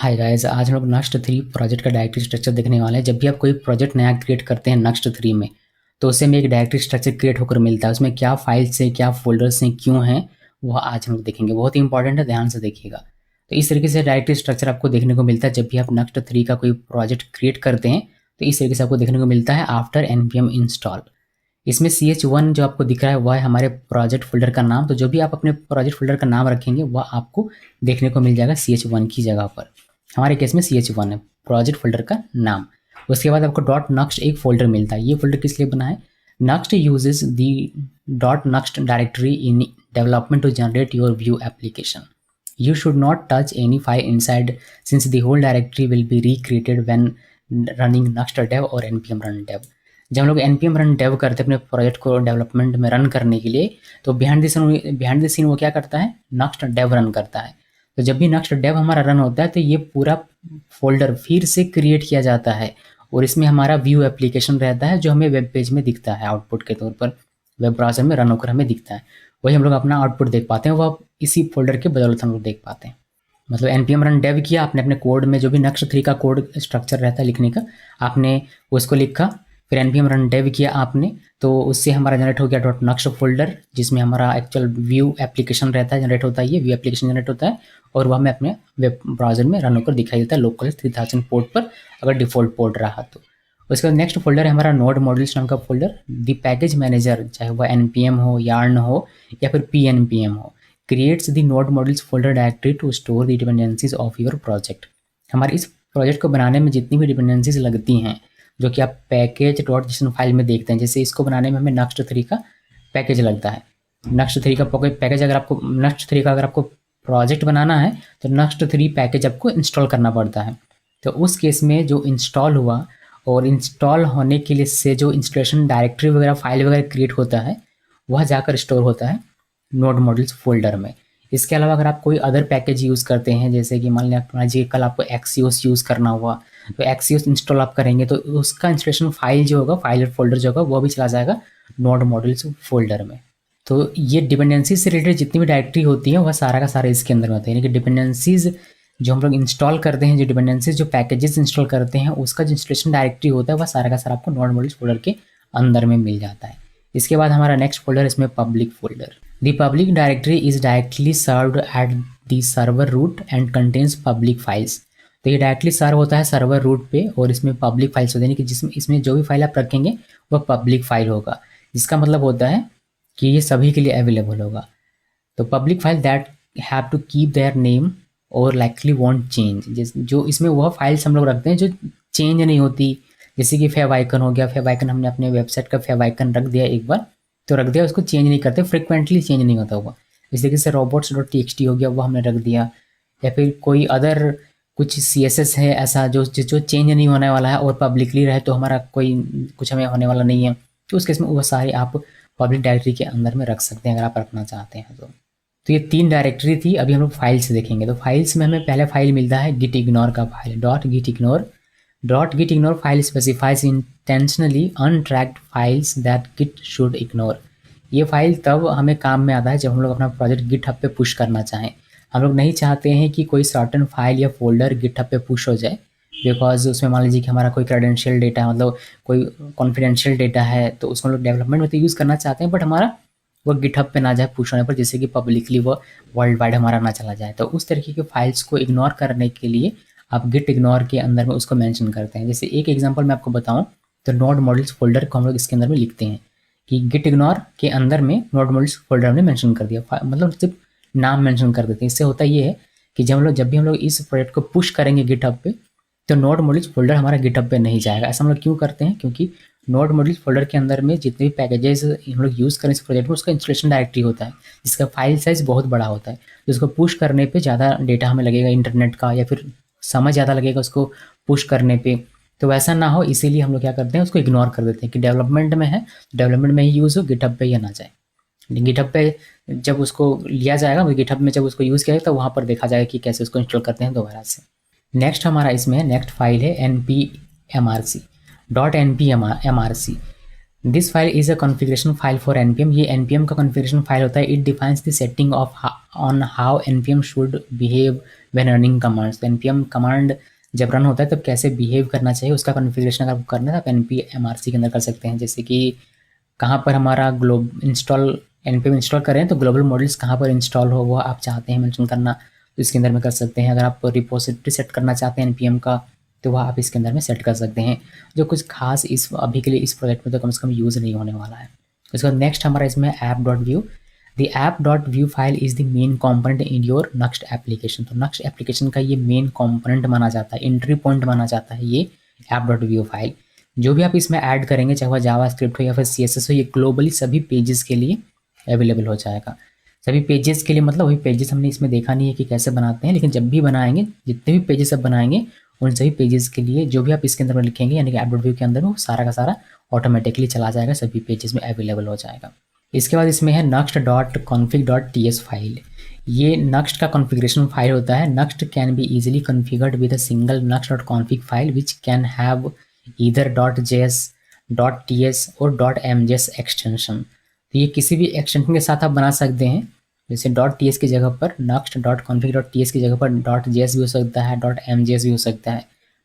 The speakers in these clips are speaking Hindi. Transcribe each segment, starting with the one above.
हाय गाइस, आज हम लोग नक्स्ट 3 प्रोजेक्ट का डायरेक्टरी स्ट्रक्चर देखने वाले हैं। जब भी आप कोई प्रोजेक्ट नया क्रिएट करते हैं नक्स्ट 3 में, तो उससे में एक डायरेक्टरी स्ट्रक्चर क्रिएट होकर मिलता है। उसमें क्या फाइल्स हैं, क्या फ़ोल्डर्स हैं, क्यों हैं, वह आज हम लोग देखेंगे। बहुत ही इंपॉर्टेंट है, ध्यान से देखिएगा। तो इस तरीके से डायरेक्टरी स्ट्रक्चर आपको देखने को मिलता है जब भी आप नक्स्ट 3 का कोई प्रोजेक्ट क्रिएट करते हैं। तो इस तरीके से आपको देखने को मिलता है आफ्टर npm इंस्टॉल। इसमें ch1 जो आपको दिख रहा है वह है हमारे प्रोजेक्ट फ़ोल्डर का नाम। तो जो भी आप अपने प्रोजेक्ट फ़ोल्डर का नाम रखेंगे वह आपको देखने को मिल जाएगा ch1 की जगह पर। हमारे केस में ch1 है प्रोजेक्ट फ़ोल्डर का नाम। उसके बाद आपको डॉट नक्स्ट एक फ़ोल्डर मिलता है। ये फ़ोल्डर किस लिए बना है? Next uses the dot Next directory in development to generate your view application. You should not touch any file inside since the whole directory will be recreated when running next dev और npm run dev. जब हम लोग npm run dev करते हैं अपने प्रोजेक्ट को डेवलपमेंट में रन करने के लिए, तो बिहाइंड द सीन वो क्या करता है? next dev रन करता है। तो जब भी next dev हमारा रन होता है तो ये पूरा फोल्डर फिर से क्रिएट किया जाता है और इसमें हमारा व्यू एप्लीकेशन रहता है जो हमें वेब पेज में दिखता है आउटपुट के तौर पर, वेब ब्राउज़र में रन होकर हमें दिखता है। वही हम लोग अपना आउटपुट देख पाते हैं, वह इसी फोल्डर के बदौलत हम लोग देख पाते हैं। मतलब npm रन डेव किया आपने अपने कोड में, जो भी नेक्स्ट 3 का कोड स्ट्रक्चर रहता है लिखने का, आपने उसको लिखा। फिर npm रन डेव किया आपने, तो उससे हमारा जनरेट हो गया डॉट नक्स्ट फोल्डर जिसमें हमारा एक्चुअल व्यू एप्लीकेशन रहता है, जनरेट होता है। ये व्यू एप्लीकेशन जनरेट होता है और वह हमें अपने वेब ब्राउज़र में रन होकर दिखाई देता है लोकल 3000 पोर्ट पर, अगर डिफ़ॉल्ट पोर्ट रहा तो। उसके बाद नेक्स्ट फोल्डर है हमारा नोड मॉड्यूल्स नाम का फोल्डर। दी पैकेज मैनेजर, चाहे वह npm हो, yarn हो या फिर pnpm हो, creates the node modules folder directory to store the dependencies of your project. हमारे इस प्रोजेक्ट को बनाने में जितनी भी डिपेंडेंसीज लगती हैं, जो कि आप पैकेज डॉट जेसन फाइल में देखते हैं, जैसे इसको बनाने में हमें नेक्स्ट 3 का पैकेज लगता है। नेक्स्ट 3 का पैकेज अगर आपको नेक्स्ट 3 का अगर आपको प्रोजेक्ट बनाना है तो नेक्स्ट 3 पैकेज आपको इंस्टॉल करना पड़ता है। तो उस केस में जो इंस्टॉल हुआ और इंस्टॉल होने के लिए से जो इंस्टॉलेशन डायरेक्टरी वगैरह फाइल वगैरह क्रिएट होता है वह जाकर स्टोर होता है नोड मॉड्यूल्स फोल्डर में। इसके अलावा अगर आप कोई अदर पैकेज यूज़ करते हैं, जैसे कि मान लीजिए कल आपको एक्सियोस यूज़ करना हुआ, तो एक्सियोस इंस्टॉल आप करेंगे तो उसका इंस्टॉलेशन फाइल जो होगा, फाइल फोल्डर जो होगा, वो भी चला जाएगा नोड मॉड्यूल्स फोल्डर में। तो ये डिपेंडेंसी से रिलेटेड जितनी भी डायरेक्टरी होती है वह सारा का सारा इसके अंदर में होता है। यानी कि डिपेंडेंसीज जो हम लोग इंस्टॉल करते हैं, जो डिपेंडेंसीज जो पैकेजेस इंस्टॉल करते हैं, उसका जो इंस्टॉलेशन डायरेक्टरी होता है वह सारा का सारा आपको नोड मॉड्यूल्स फोल्डर के अंदर में मिल जाता है। इसके बाद हमारा नेक्स्ट फोल्डर इसमें public folder. The public directory is directly served at the server root and contains public files. तो ये डायरेक्टली सर्व होता है सर्वर रूट पे और इसमें पब्लिक फाइल्स होते हैं कि जिसमें इसमें जो भी फाइल आप रखेंगे वह पब्लिक फाइल होगा, जिसका मतलब होता है कि ये सभी के लिए अवेलेबल होगा। तो public file that have to keep their name और लाइकली वॉन्ट चेंज। जो इसमें वह फाइल्स हम लोग रखते हैं जो चेंज नहीं होती, जैसे कि फेव आइकन हो गया। फेव आइकन हमने अपने वेबसाइट का फेव आइकन रख दिया एक बार, तो रख दिया, उसको चेंज नहीं करते, फ्रिक्वेंटली चेंज नहीं होता हुआ। इस तरीके से robots.txt हो गया, वो हमने रख दिया। या फिर कोई अदर कुछ CSS है ऐसा जो चेंज नहीं होने वाला है और पब्लिकली रहे, तो हमारा कोई कुछ हमें होने वाला नहीं है, तो उस केस में वो सारे आप पब्लिक डायरेक्टरी के अंदर में रख सकते हैं अगर आप रखना चाहते हैं तो ये 3 डायरेक्टरी थी। अभी हम लोग फाइल्स देखेंगे। तो फाइल्स में हमें पहले फाइल मिलता है git ignore का file, .git ignore file specifies intentionally untracked files that Git should ignore. ये फाइल तब हमें काम में आता है जब हम लोग अपना प्रोजेक्ट गिटहब पे पुश करना चाहें। हम लोग नहीं चाहते हैं कि कोई सर्टेन फाइल या फोल्डर गिटहब पे पुश हो जाए, बिकॉज उसमें मान लीजिए कि हमारा कोई क्रेडेंशियल डेटा, मतलब कोई कॉन्फिडेंशियल डेटा है, तो उसको हम लोग डेवलपमेंट में तो यूज़ करना चाहते हैं, बट हमारा वो गिटहब पे ना जाए पुश होने पर, जैसे कि पब्लिकली वो वर्ल्ड वाइड हमारा ना चला जाए। तो उस तरीके के फाइल्स को इग्नोर करने के लिए आप गिट इग्नोर के अंदर में उसको मेंशन करते हैं। जैसे एक एग्जांपल मैं आपको बताऊं तो नोड मॉड्यूल्स फोल्डर को हम लोग इसके अंदर में लिखते हैं कि गिट इग्नोर के अंदर में नोड मॉड्यूल्स फोल्डर हमने मेंशन कर दिया, मतलब सिर्फ नाम मेंशन कर देते हैं। इससे होता ये है कि जब भी हम लोग इस प्रोजेक्ट को पुश करेंगे गिटहब पे, तो नोड मॉड्यूल्स फोल्डर हमारा गिटहब पे नहीं जाएगा। ऐसा हम लोग क्यों करते हैं? क्योंकि नोड मॉड्यूल्स फोल्डर के अंदर में जितने भी पैकेजेस हम लोग यूज़ करें इस प्रोजेक्ट में, उसका इंस्टॉलेशन डायरेक्टरी होता है जिसका फाइल साइज़ बहुत बड़ा होता है। तो उसको पुश करने पे ज़्यादा डेटा हमें लगेगा इंटरनेट का, या फिर समय ज़्यादा लगेगा उसको पुश करने पे। तो वैसा ना हो, इसीलिए हम लोग क्या करते हैं, उसको इग्नोर कर देते हैं कि डेवलपमेंट में है, डेवलपमेंट में ही यूज़ हो, गिटहब पे या ना जाए। गिटहब पे जब उसको लिया जाएगा, गिटहब में जब उसको यूज़ किया जाएगा तो वहाँ पर देखा जाएगा कि कैसे उसको इंस्टॉल करते हैं दोबारा से। नेक्स्ट हमारा इसमें नेक्स्ट फाइल है npmrc .npmrc। This file is a configuration file for NPM. ये एनपीएम का कॉन्फ़िगरेशन फाइल होता है। It defines the setting of on how NPM should behave when running commands. तो एनपीएम कमांड जब रन होता है तब कैसे बिहेव करना चाहिए उसका कॉन्फ़िगरेशन अगर आपको करना है तो आप npmrc के अंदर कर सकते हैं। जैसे कि कहाँ पर हमारा npm इंस्टॉल करें तो ग्लोबल मॉडल्स कहाँ पर इंस्टॉल हो वो आप चाहते हैं मेंशन करना तो इसके अंदर में कर सकते हैं। अगर आप रिपोजिटरी सेट करना चाहते हैं npm का तो वह आप इसके अंदर में सेट कर सकते हैं, जो कुछ खास इस अभी के लिए इस प्रोजेक्ट में तो कम से कम यूज़ नहीं होने वाला है। उसके बाद नेक्स्ट हमारा इसमें app.view। The app.view file is the main component in your Next application. तो नक्स्ट एप्लीकेशन का ये मेन कॉम्पोनेंट माना जाता है, एंट्री पॉइंट माना जाता है ये app.view फाइल। जो भी आप इसमें ऐड करेंगे चाहे वह जावास्क्रिप्ट हो या फिर CSS हो, ये ग्लोबली सभी पेजेस के लिए अवेलेबल हो जाएगा। सभी पेजेस के लिए मतलब वही पेजेस हमने इसमें देखा नहीं है कि कैसे बनाते हैं, लेकिन जब भी बनाएंगे जितने भी पेजेस आप बनाएंगे उन सभी पेजेस के लिए जो भी आप इसके अंदर में लिखेंगे यानी कि एप.व्यू के अंदर में वो सारा का सारा ऑटोमेटिकली चला जाएगा, सभी पेजेस में अवेलेबल हो जाएगा। इसके बाद इसमें है next.config.ts फाइल। ये next का कॉन्फ़िगरेशन फाइल होता है। next can be easily configured with a single next.config file which can have either .js, .ts और .mjs एक्सटेंशन। तो ये किसी भी एक्सटेंशन के साथ आप बना सकते हैं। जैसे .ts की जगह पर next.config.ts की जगह पर .js भी हो सकता है, .mjs भी हो सकता है,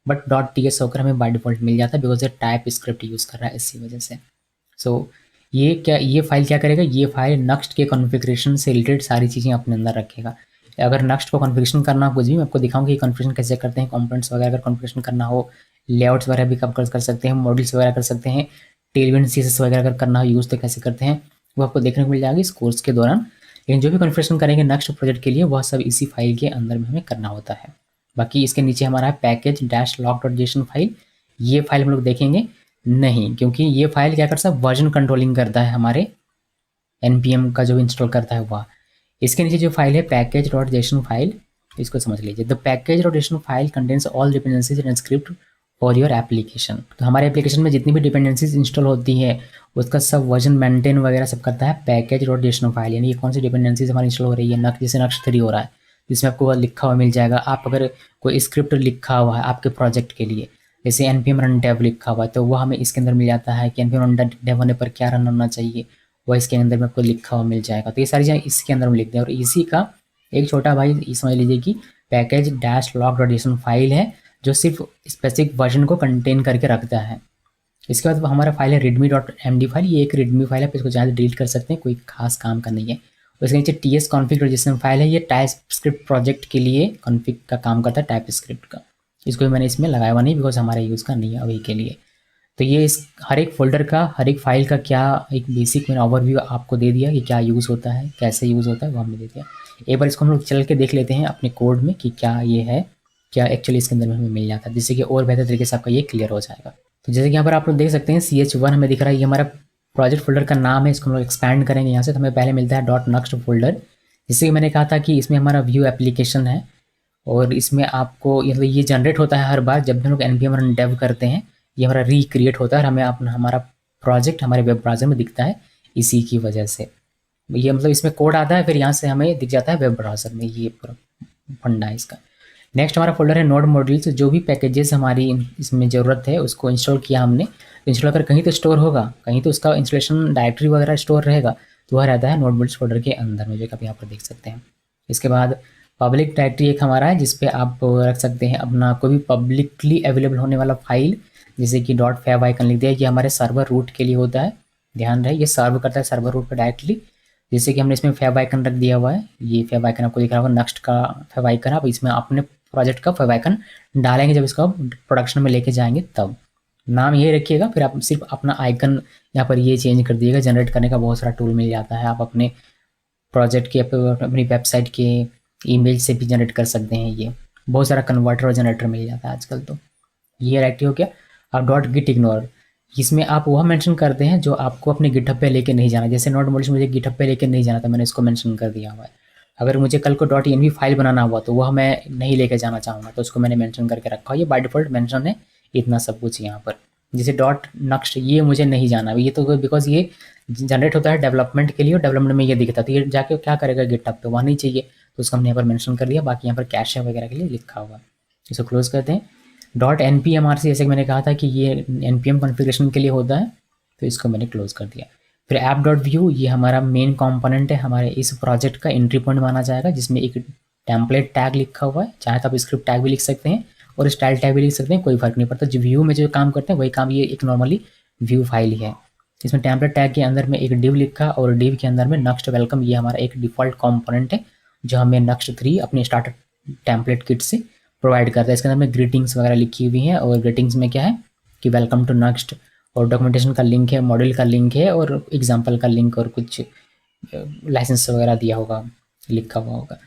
बट .ts होकर हमें बाय डिफ़ॉल्ट मिल जाता है बिकॉज ये टाइप स्क्रिप्ट यूज़ कर रहा है इसी वजह से। सो ये फाइल क्या करेगा, ये फाइल नेक्स्ट के कॉन्फ़िगरेशन से रिलेटेड सारी चीज़ें अपने अंदर रखेगा। अगर नेक्स्ट को कॉन्फ़िगरेशन करना हो कुछ भी मैं आपको दिखाऊंगा कि कॉन्फ़िगरेशन कैसे करते हैं, कंपोनेंट्स वगैरह अगर कॉन्फ़िगरेशन करना हो, लेआउट्स वगैरह भी आप कर सकते हैं, मॉडल्स वगैरह कर सकते हैं, टेलविंड CSS वगैरह अगर करना हो यूज़ तो कैसे करते हैं वो आपको देखने को मिल जाएगा इस कोर्स के दौरान। लेकिन जो भी कॉन्फ़िगरेशन करेंगे नेक्स्ट प्रोजेक्ट के लिए वह सब इसी फाइल के अंदर में हमें करना होता है। बाकी इसके नीचे हमारा है package-log.json फाइल। ये फाइल हम लोग देखेंगे नहीं, क्योंकि ये फाइल क्या करता है वर्जन कंट्रोलिंग करता है हमारे npm का जो इंस्टॉल करता है वह। इसके नीचे जो फाइल है package.json फाइल, इसको समझ लीजिए। The package.json file contains all dependencies and script for your application. तो हमारे एप्लीकेशन में जितनी भी डिपेंडेंसीज इंस्टॉल होती है उसका सब वर्जन मेंटेन वगैरह सब करता है package.json फाइल। यानी ये कौन सी डिपेंडेंसीज हमारी इंस्टॉल हो रही है, जैसे next 3 हो रहा है जिसमें आपको वह लिखा हुआ मिल जाएगा। आप अगर कोई स्क्रिप्ट लिखा हुआ है आपके प्रोजेक्ट के लिए, जैसे npm run dev लिखा हुआ है तो वह हमें इसके अंदर मिल जाता है कि npm run dev होने पर क्या रन होना चाहिए, वह इसके अंदर में आपको लिखा हुआ मिल जाएगा। तो ये सारी चीज़ें इसके अंदर में लिखते हैं। और इसी का एक छोटा भाई समझ लीजिए कि package-log.json फाइल है जो सिर्फ स्पेसिफिक वर्जन को कंटेन करके रखता है। इसके बाद हमारा फाइल है readme.md फाइल। ये एक readme फाइल है, आप इसको चाहे डिलीट कर सकते हैं, कोई खास काम का नहीं है। उसके नीचे ts-config.json फाइल है। ये टाइपस्क्रिप्ट प्रोजेक्ट के लिए कॉन्फ़िग का काम करता है, टाइपस्क्रिप्ट का। इसको भी मैंने इसमें लगाया हुआ नहीं बिकॉज हमारे यूज़ का नहीं है अभी के लिए। तो ये इस हर एक फ़ोल्डर का हर एक फ़ाइल का क्या एक बेसिक मैंने ओवरव्यू आपको दे दिया कि क्या यूज़ होता है, कैसे यूज़ होता है वो हमने दे दिया। एक बार इसको हम लोग चल के देख लेते हैं अपने कोड में कि क्या ये है, क्या एक्चुअली इसके अंदर में हमें मिल जाता है, जिससे कि और बेहतर तरीके से आपका ये क्लियर हो जाएगा। तो जैसे कि यहाँ पर आप लोग देख सकते हैं ch1 हमें दिख रहा है, ये हमारा प्रोजेक्ट फोल्डर का नाम है। इसको हम लोग एक्सपैंड करेंगे यहाँ से तो हमें पहले मिलता है .next फोल्डर। जिससे कि मैंने कहा था कि इसमें हमारा व्यू एप्लीकेशन है और इसमें आपको मतलब ये जनरेट होता है हर बार जब भी हम लोग npm run dev करते हैं। ये हमारा रिक्रिएट होता है और हमें अपना हमारा प्रोजेक्ट हमारे वेब ब्राउज़र में दिखता है इसी की वजह से। ये मतलब इसमें कोड आता है फिर यहाँ से हमें दिख जाता है वेब ब्राउज़र में, ये पूरा फंडा है इसका। नेक्स्ट हमारा फोल्डर है नोड मॉड्यूल्स। जो भी पैकेजेस हमारी इसमें ज़रूरत है उसको इंस्टॉल किया हमने, तो इंस्टॉल अगर कहीं तो स्टोर होगा, कहीं तो उसका इंस्टॉलेशन डायरेक्टरी वगैरह स्टोर रहेगा, तो वह रहता है नोड मॉड्यूल्स फोल्डर के अंदर में, जो कि आप यहाँ पर देख सकते हैं। इसके बाद पब्लिक डायरेक्टरी एक हमारा है जिस पे आप रख सकते हैं अपना कोई भी पब्लिकली अवेलेबल होने वाला फाइल, जैसे कि .fav आइकन लिख दिया। ये हमारे सर्वर रूट के लिए होता है, ध्यान रहे ये सर्व करता है सर्वर रूट पर डायरेक्टली। जैसे कि हमने इसमें fav आइकन रख दिया हुआ है, ये fav आइकन आपको दिख रहा होगा, नेक्स्ट का fav आइकन। आप इसमें अपने प्रोजेक्ट का fav आइकन डालेंगे जब इसको आप प्रोडक्शन में लेके जाएंगे तब। नाम ये रखिएगा, फिर आप सिर्फ अपना आइकन यहाँ पर ये चेंज कर दिएगा। जनरेट करने का बहुत सारा टूल मिल जाता है, आप अपने प्रोजेक्ट के अपनी वेबसाइट के ईमेल से भी जनरेट कर सकते हैं। ये बहुत सारा कन्वर्टर और जनरेटर मिल जाता है आजकल। तो ये डायरेक्टरी हो गया। अब .gitignore, इसमें आप वह मेंशन करते हैं जो आपको अपने गिटहब पे लेके नहीं जाना। जैसे नोड मॉड्यूल्स मुझे गिटहब पे लेके नहीं जाना था, मैंने इसको मेंशन कर दिया हुआ है। अगर मुझे कल को .env फाइल बनाना हुआ तो वह मैं नहीं लेके जाना चाहूँगा तो उसको मैंने मेंशन करके रखा हुआ। ये बाय डिफ़ॉल्ट मेंशन है इतना सब कुछ यहाँ पर। जैसे .next ये मुझे नहीं जाना, ये तो बिकॉज ये जनरेट होता है डेवलपमेंट के लिए और डेवलपमेंट में ये दिखता है, तो ये जाके क्या करेगा गिटहब पे, वहाँ नहीं चाहिए, तो उसको हमने यहाँ पर मेंशन कर लिया। बाकी यहाँ पर कैश वगैरह के लिए लिखा हुआ है, इसको क्लोज करते हैं। .npmrc जैसे कि मैंने कहा था कि ये npm कॉन्फ़िगरेशन के लिए होता है, तो इसको मैंने क्लोज कर दिया। फिर ऐप डॉट व्यू, ये हमारा मेन कंपोनेंट है हमारे इस प्रोजेक्ट का, एंट्री पॉइंट माना जाएगा, जिसमें एक टेम्पलेट टैग लिखा हुआ है। चाहे तो आप स्क्रिप्ट टैग भी लिख सकते हैं और स्टाइल टैग भी लिख सकते हैं, कोई फर्क नहीं पड़ता। जो व्यू में जो काम करते हैं वही काम ये एक नॉर्मली व्यू फाइल ही है। इसमें टेम्पलेट टैग के अंदर में एक डिव लिखा और डिव के अंदर में नेक्स्ट वेलकम, ये हमारा एक डिफ़ॉल्ट कंपोनेंट है जो हमें नेक्स्ट 3 अपने स्टार्टर टेम्पलेट किट से प्रोवाइड करता है। इसके अंदर में ग्रीटिंग्स वगैरह लिखी हुई हैं और ग्रीटिंग्स में क्या है कि वेलकम टू नेक्स्ट, और डॉक्यूमेंटेशन का लिंक है, मॉड्यूल का लिंक है और एग्जाम्पल का लिंक और कुछ लाइसेंस वगैरह दिया होगा, लिखा हुआ होगा।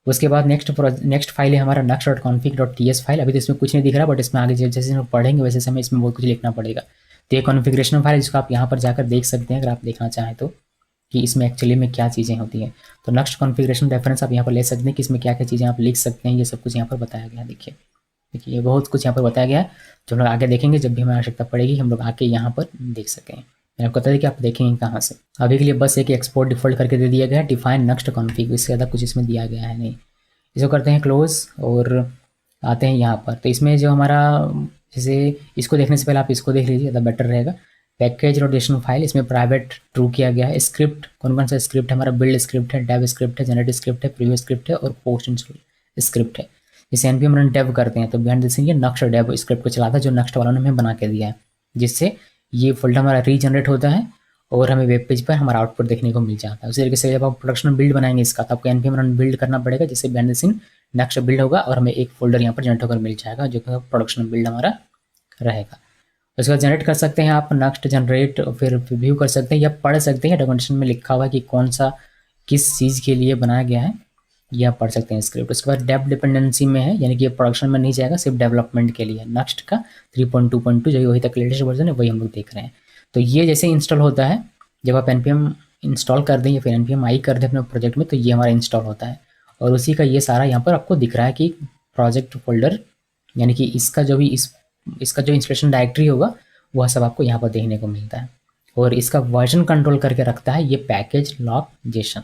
उसके बाद नेक्स्ट फाइल है हमारा next.config.ts फाइल। अभी तो इसमें कुछ नहीं दिख रहा, बट इसमें आगे जैसे हम पढ़ेंगे वैसे हमें इसमें बहुत कुछ लिखना पड़ेगा। तो ये कॉन्फ़िगरेशन फाइल जिसको आप यहाँ पर जाकर देख सकते हैं अगर आप देखना चाहें तो, कि इसमें एक्चुअली में क्या चीज़ें होती हैं। तो नेक्स्ट कॉन्फ़िगरेशन रेफरेंस आप यहाँ पर ले सकते हैं कि इसमें क्या क्या चीज़ें आप लिख सकते हैं, ये सब कुछ यहाँ पर बताया गया है। देखिए ये बहुत कुछ यहाँ पर बताया गया है, जो हम लोग आगे देखेंगे जब भी हमें आवश्यकता पड़ेगी हम लोग आके यहाँ पर देख सकें। मैंने आपको बता दिया कि आप देखेंगे कहाँ से। अभी के लिए बस एक एक्सपोर्ट डिफ़ॉल्ट करके दे दिया गया है, डिफाइन नेक्स्ट कॉन्फ़िग, इससे ज़्यादा कुछ इसमें दिया गया है नहीं। इसको करते हैं क्लोज और आते हैं यहाँ पर। तो इसमें जो हमारा, जैसे इसको देखने से पहले आप इसको देख लीजिए, ज़्यादा बेटर रहेगा। पैकेज रोटेशन फाइल, इसमें प्राइवेट ट्रू किया गया है। स्क्रिप्ट, कौन कौन सा स्क्रिप्ट है हमारा, बिल्ड स्क्रिप्ट है, डेव स्क्रिप्ट है, जनरेट स्क्रिप्ट है, प्रीव्यू स्क्रिप्ट है और पोस्ट इंस्टॉल स्क्रिप्ट है। जैसे एनपीएम रन डेव करते हैं तो बिहाइंड द सीन ये नेक्स्ट डेव स्क्रिप्ट को चलाता है, जो नेक्स्ट वालों ने हमें बना के दिया है, जिससे ये फोल्डर हमारा रीजनरेट होता है और हमें वेब पेज पर हमारा आउटपुट देखने को मिल जाता है। उसी तरीके से जब आप प्रोडक्शन बिल्ड बनाएंगे इसका, तो आपको एनपीएम रन बिल्ड करना पड़ेगा, जिससे behind the scene Next build होगा और हमें एक फोल्डर यहाँ पर जनरेट होकर मिल जाएगा जो कि प्रोडक्शन बिल्ड हमारा रहेगा। उसके बाद जनरेट कर सकते हैं आप नेक्स्ट जनरेट, फिर व्यू कर सकते हैं या पढ़ सकते हैं। डॉक्यूमेंटेशन में लिखा हुआ है कि कौन सा किस चीज़ के लिए बनाया गया है, ये आप पढ़ सकते हैं स्क्रिप्ट। उसके बाद डेव डिपेंडेंसी में है, यानी कि ये प्रोडक्शन में नहीं जाएगा, सिर्फ डेवलपमेंट के लिए। नेक्स्ट का 3.2.2 जो वही तक लेटेस्ट वर्जन है वही हम लोग देख रहे हैं। तो ये जैसे इंस्टॉल होता है, जब आप npm इंस्टॉल कर दें या फिर npm आई कर दें अपने प्रोजेक्ट में, तो ये हमारा इंस्टॉल होता है और उसी का ये सारा यहाँ पर आपको दिख रहा है कि प्रोजेक्ट फोल्डर, यानी कि इसका जो भी इसका जो इंस्टॉलेशन डायरेक्टरी होगा वह सब आपको यहाँ पर देखने को मिलता है। और इसका वर्जन कंट्रोल करके रखता है ये पैकेज लॉक जेसन,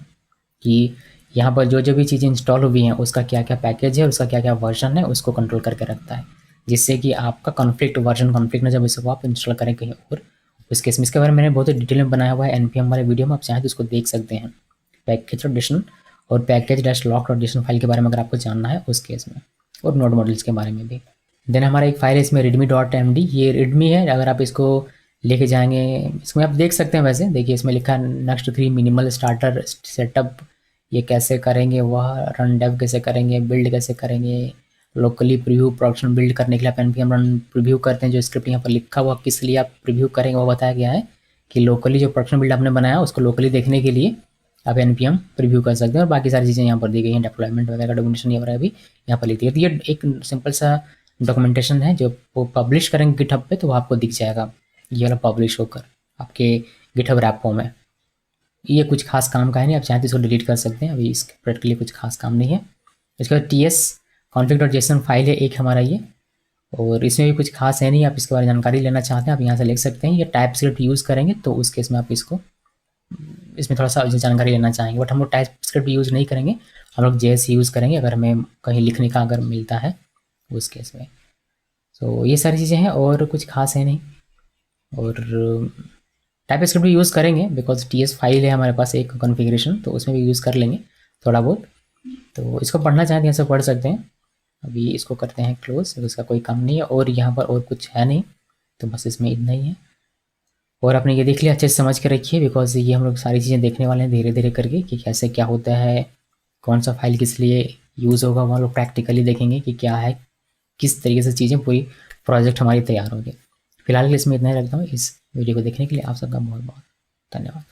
कि यहाँ पर जो जो भी चीज़ें इंस्टॉल हुई हैं उसका क्या क्या पैकेज है, उसका क्या क्या वर्जन है, उसको कंट्रोल करके रखता है, जिससे कि आपका कॉन्फ्लिक्ट, वर्जन कॉन्फ्लिक्ट ना जब इसको आप इंस्टॉल करें कहीं और उस केस में। इसके बारे में मैंने बहुत डिटेल में बनाया हुआ है npm वाले वीडियो में, आप चाहें तो उसको देख सकते हैं। पैकेज रोटेशन और package dash lock rotation file के बारे में अगर आपको जानना है उस केस में, और नोड मॉडल्स के बारे में भी। देन हमारा एक फाइल है इसमें readme.md, ये readme है। अगर आप इसको लेके जाएंगे, इसमें आप देख सकते हैं, वैसे देखिए इसमें लिखा है नेक्स्ट 3 मिनिमल स्टार्टर सेटअप, ये कैसे करेंगे, वह रन डेव कैसे करेंगे, बिल्ड कैसे करेंगे, लोकली प्रीव्यू, प्रोडक्शन बिल्ड करने के लिए आप npm रन प्रीव्यू करते हैं। जो स्क्रिप्ट यहाँ पर लिखा हुआ किस लिए आप प्रीव्यू करेंगे वो बताया गया है कि लोकली जो प्रोडक्शन बिल्ड आपने बनाया उसको लोकली देखने के लिए आप npm प्रीव्यू कर सकते हैं। और बाकी सारी चीज़ें यहाँ पर दी गई हैं, डेप्लॉयमेंट वगैरह डॉक्यूमेंटेशन ये वगैरह भी यहाँ पर लिखी है। तो ये एक सिंपल सा डॉक्यूमेंटेशन है, जो वो पब्लिश करेंगे गिटहब पे तो वो आपको दिख जाएगा, ये वाला पब्लिश होकर आपके गिटहब रैपो में। ये कुछ खास काम का है नहीं, आप चाहते इसको डिलीट कर सकते हैं, अभी इस प्रोजेक्ट के लिए कुछ खास काम नहीं है। इसके बाद ts config.json फाइल है एक हमारा ये, और इसमें भी कुछ खास है नहीं। आप इसके बारे में जानकारी लेना चाहते हैं आप यहाँ से लिख सकते हैं। ये टाइप स्क्रिप्ट यूज़ करेंगे तो उस केस में आप इसको, इसमें थोड़ा सा जानकारी लेना चाहेंगे, बट हम लोग टाइप स्क्रिप्ट यूज़ नहीं करेंगे, हम लोग JS यूज़ करेंगे अगर हमें कहीं लिखने का अगर मिलता है उस केस में। तो ये सारी चीज़ें हैं और कुछ खास है नहीं। और टाइप स्क्रिप्ट भी यूज़ करेंगे बिकॉज TS फाइल है हमारे पास एक कॉन्फ़िगरेशन, तो उसमें भी यूज़ कर लेंगे थोड़ा बहुत। तो इसको पढ़ना चाहें तो यहाँ से पढ़ सकते हैं। अभी इसको करते हैं क्लोज, इसका कोई काम नहीं है और यहाँ पर और कुछ है नहीं, तो बस इसमें इतना ही है। और आपने ये देख लिया, अच्छे से समझ के रखिए बिकॉज ये हम लोग सारी चीज़ें देखने वाले हैं धीरे धीरे करके कि कैसे क्या होता है, कौन सा फाइल किस लिए यूज़ होगा, वहाँ लोग प्रैक्टिकली देखेंगे कि क्या है, किस तरीके से चीज़ें पूरी प्रोजेक्ट हमारी तैयार होगी। फिलहाल इसमें इतना ही रखता हूँ। इस वीडियो को देखने के लिए आप सबका बहुत बहुत धन्यवाद।